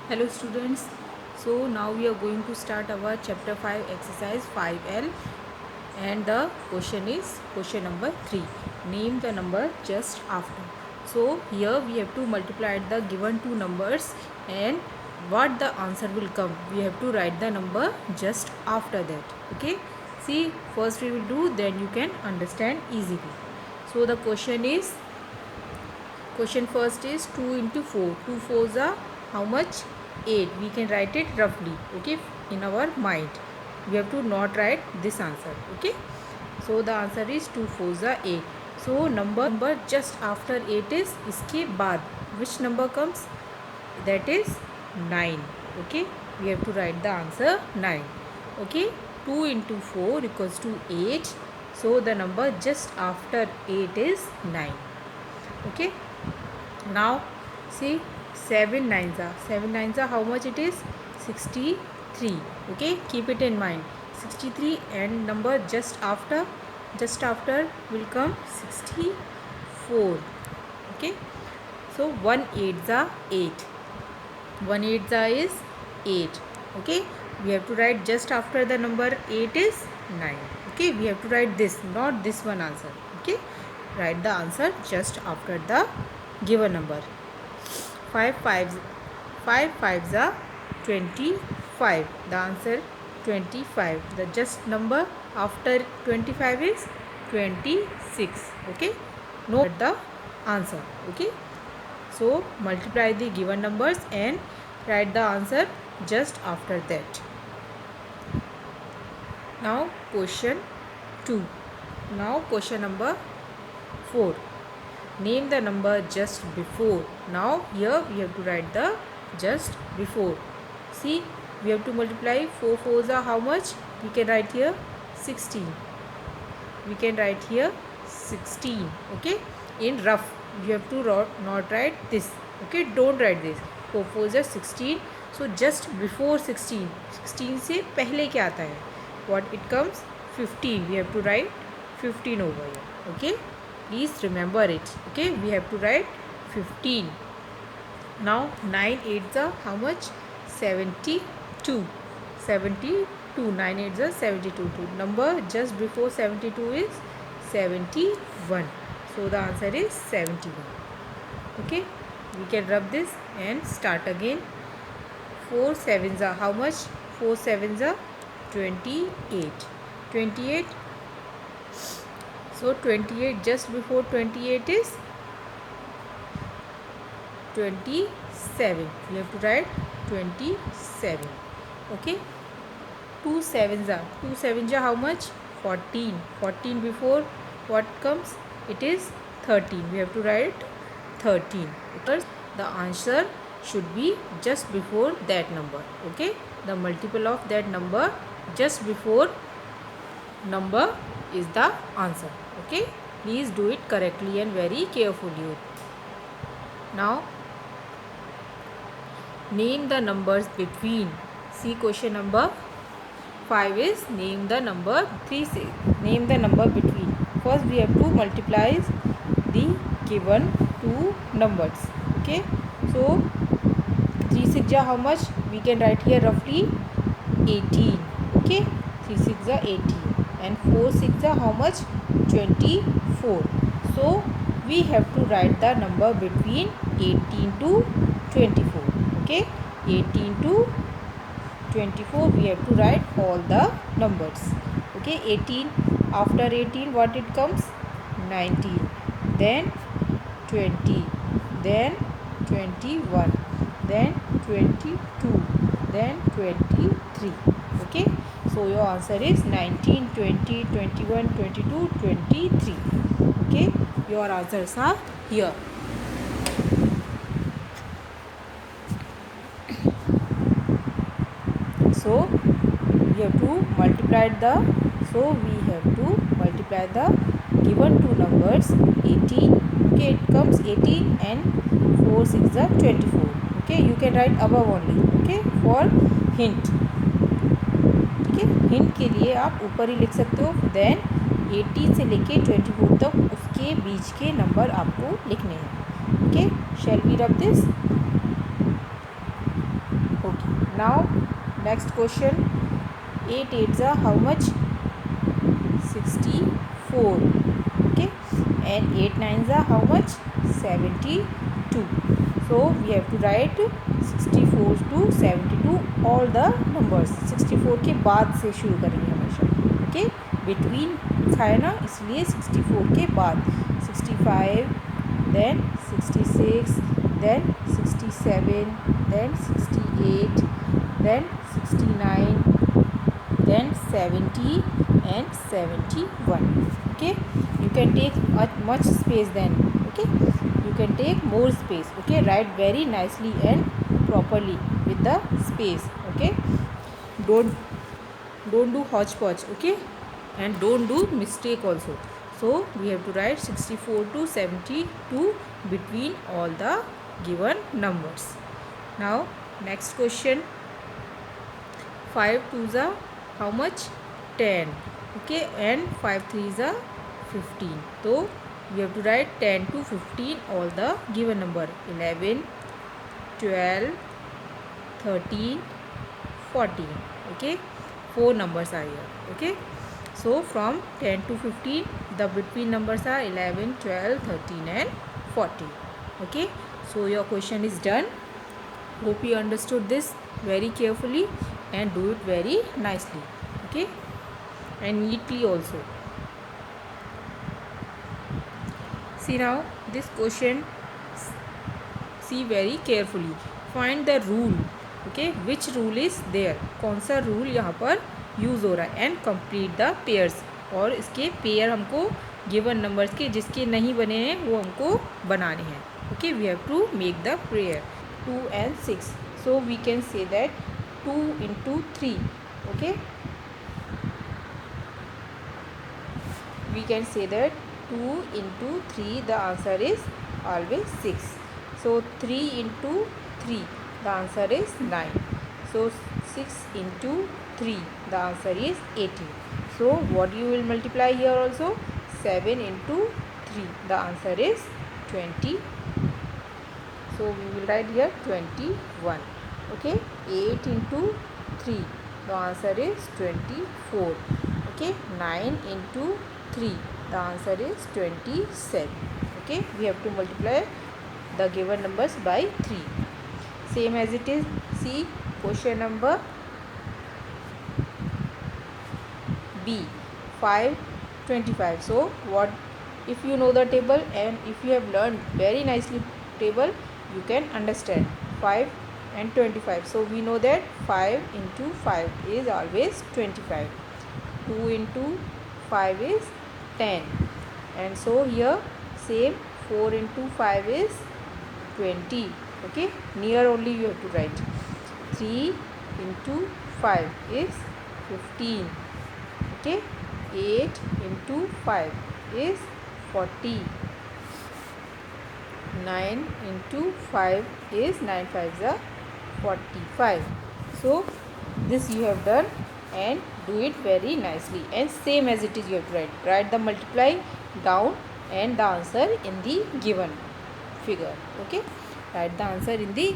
Hello students, so now we are going to start our chapter 5 exercise 5L, and the question is question number 3. Name the number just after. So here we have to multiply the given two numbers, and what the answer will come, we have to write the number just after that. Okay, see, first we will do, then you can understand easily. So the question first is 2 into 4. 2 fours are how much? 8. We can write it roughly, okay, in our mind. We have to not write this answer, okay. So the answer is 2 fours are 8. So number just after 8 is iske baad. Which number comes? That is 9, okay. We have to write the answer 9, okay. 2 into 4 equals to 8. So the number just after 8 is 9, okay. Now see, 7 nines are how much it is? 63, okay. Keep it in mind, 63, and number just after will come 64, okay. So 1 8s are 8, 1 8s are is 8, okay. We have to write just after the number 8 is 9, okay. We have to write this, not this one answer, okay. Write the answer just after the given number. 5 fives are 25. The answer 25. The just number after 25 is 26, okay. Note the answer, okay. So multiply the given numbers and write the answer just after that. Now question 2. Now question number 4. Name the number just before. Now here we have to write the just before. See, we have to multiply 4 fours are how much? We can write here 16. We can write here 16, okay. In rough, you have to not write this, okay. Don't write this. 4 fours are 16. So just before 16, 16 से पहले क्या आता है? What it comes? 15. We have to write 15 over here, okay. Please remember it, okay. We have to write 15. Now 9 8s are how much? 72. 72. 9 8s are 72. Number just before 72 is 71. So the answer is 71, okay. We can rub this and start again. 4 7s are how much? 4 7s are 28. 28. So 28 just before 28 is 27. We have to write 27, okay. 2 7s are how much? 14. 14 before what comes? It is 13. We have to write 13, because the answer should be just before that number, okay. The multiple of that number just before number is the answer, okay. Please do it correctly and very carefully. Now name the numbers between. See, question number 5 is name the number. 3 is name the number between. First we have to multiply the given two numbers, okay. So 3 6 are how much? We can write here roughly 18, okay. 3 6 are 18, and 4 6 are how much? 24. So we have to write the number between 18 to 24, okay. 18 to 24, we have to write all the numbers, okay. 18, after 18 what it comes? 19, then 20, then 21, then 22, then 23, okay. So your answer is 19 20 21 22 23, okay. Your answers are here. So we have to multiply the given two numbers. 18, okay, it comes 18, and 4 6 are 24, okay. You can write above only, okay, for hint, ठीक है. Hint के लिए आप ऊपर ही लिख सकते हो. Then 18 से लेके 24 तक उसके बीच के नंबर आपको लिखने हैं, okay. Shall we rub this. Now next question, 8 8s are how much? 64. Okay, and 8 9s are how much? 72. So we have to write 64 to 72 all the numbers. 64 के बाद से शुरू करेंगे हमेशा. ओके, बिटवीन है ना, इसलिए 64 के बाद 65, then 66, then 67, then 68, then 69, then 70 and 71. Okay, you can take much space then. Okay, you can take more space. Okay, write very nicely and properly with the space. Okay, don't do hodgepodge. Okay, and don't do mistake also. So we have to write 64 to 72 between all the given numbers. Now next question, 5 2s are how much? 10. Okay, and 5 3s are 15. So we have to write 10 to 15 all the given number. 11, 12, 13, 14. Okay, 4 numbers are here. Okay, so from 10 to 15 the between numbers are 11, 12, 13 and 14. Okay, so your question is done. Hope you understood this very carefully and do it very nicely. Okay, and neatly also. See now this question, see very carefully. Find the rule. Okay, which rule is there? कौन सा rule यहाँ पर use हो रहा है? And complete the pairs. और इसके pair हमको गिवन नंबर्स के जिसके नहीं बने हैं वो हमको बनाने हैं. Okay, we have to make the pair 2 and 6. So we can say that 2 into 3. Okay, we can say that 2 into 3 the answer is always 6. So 3 into 3 the answer is 9. So 6 into 3 the answer is 18. So what you will multiply here also? 7 into 3 the answer is 20. So we will write here 21. Okay, 8 into 3 the answer is 24. Okay, 9 into 3 the answer is 27. Okay, we have to multiply the given numbers by 3 same as it is. See question number B, 5 25. So what, if you know the table and if you have learned very nicely table, you can understand 5 and 25. So we know that 5 into 5 is always 25. 2 into 5 is 10. And so here same 4 into 5 is 20. Okay, near only you have to write. 3 into 5 is 15. Okay, 8 into 5 is 40. 9 into 5 is 9 5s are 45. So this you have done and do it very nicely, and same as it is you have to write the multiply down and the answer in the given figure. Okay, write the answer in the